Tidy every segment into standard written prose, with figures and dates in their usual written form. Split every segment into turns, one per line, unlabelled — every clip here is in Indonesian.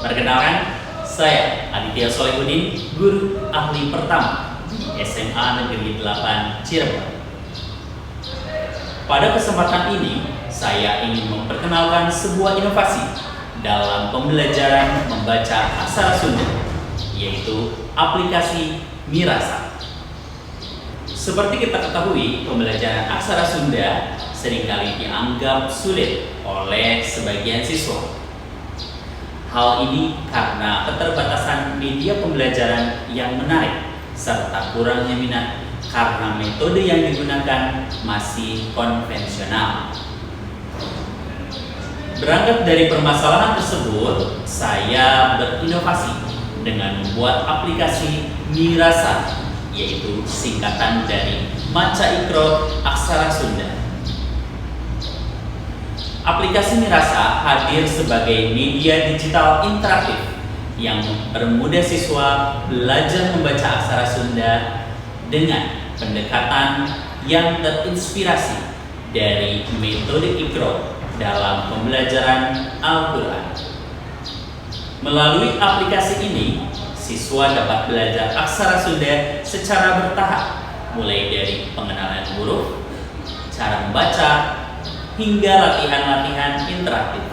Perkenalkan, saya Aditya Solehudin, guru ahli pertama di SMA Negeri 8 Cirebon. Pada kesempatan ini, saya ingin memperkenalkan sebuah inovasi dalam pembelajaran membaca aksara Sunda, yaitu aplikasi Mirasa. Seperti kita ketahui, pembelajaran aksara Sunda seringkali dianggap sulit oleh sebagian siswa. Hal ini karena keterbatasan media pembelajaran yang menarik serta kurangnya minat karena metode yang digunakan masih konvensional. Berangkat dari permasalahan tersebut, saya berinovasi dengan membuat aplikasi Mirasa, yaitu singkatan dari Maca Ikro Aksara Sunda. Aplikasi Mirasa hadir sebagai media digital interaktif yang mempermudah siswa belajar membaca aksara Sunda dengan pendekatan yang terinspirasi dari metode Ikro dalam pembelajaran Al-Quran. Melalui aplikasi ini, siswa dapat belajar aksara Sunda secara bertahap, mulai dari pengenalan huruf, cara membaca, hingga latihan-latihan interaktif.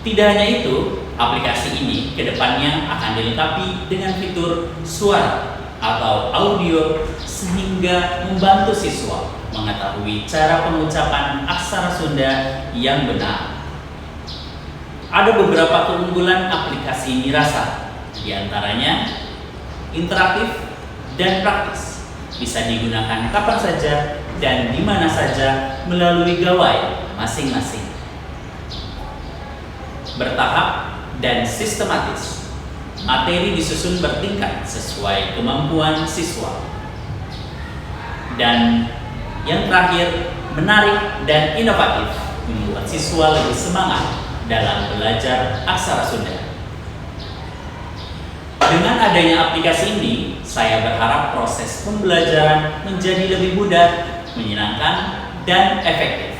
Tidak hanya itu, aplikasi ini kedepannya akan dilengkapi dengan fitur suara atau audio sehingga membantu siswa mengetahui cara pengucapan aksara Sunda yang benar. Ada beberapa keunggulan aplikasi Mirasa, diantaranya interaktif dan praktis, bisa digunakan kapan saja dan di mana saja melalui gawai masing-masing. Bertahap dan sistematis, materi disusun bertingkat sesuai kemampuan siswa. Dan yang terakhir, menarik dan inovatif, membuat siswa lebih semangat dalam belajar aksara Sunda. Dengan adanya aplikasi ini, saya berharap proses pembelajaran menjadi lebih mudah, menyenangkan, dan efektif.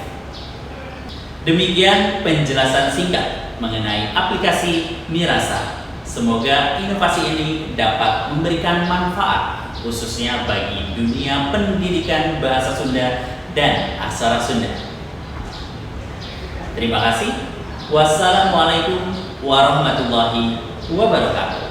Demikian penjelasan singkat mengenai aplikasi Mirasa. Semoga inovasi ini dapat memberikan manfaat khususnya bagi dunia pendidikan bahasa Sunda dan aksara Sunda. Terima kasih. Wassalamualaikum warahmatullahi wabarakatuh.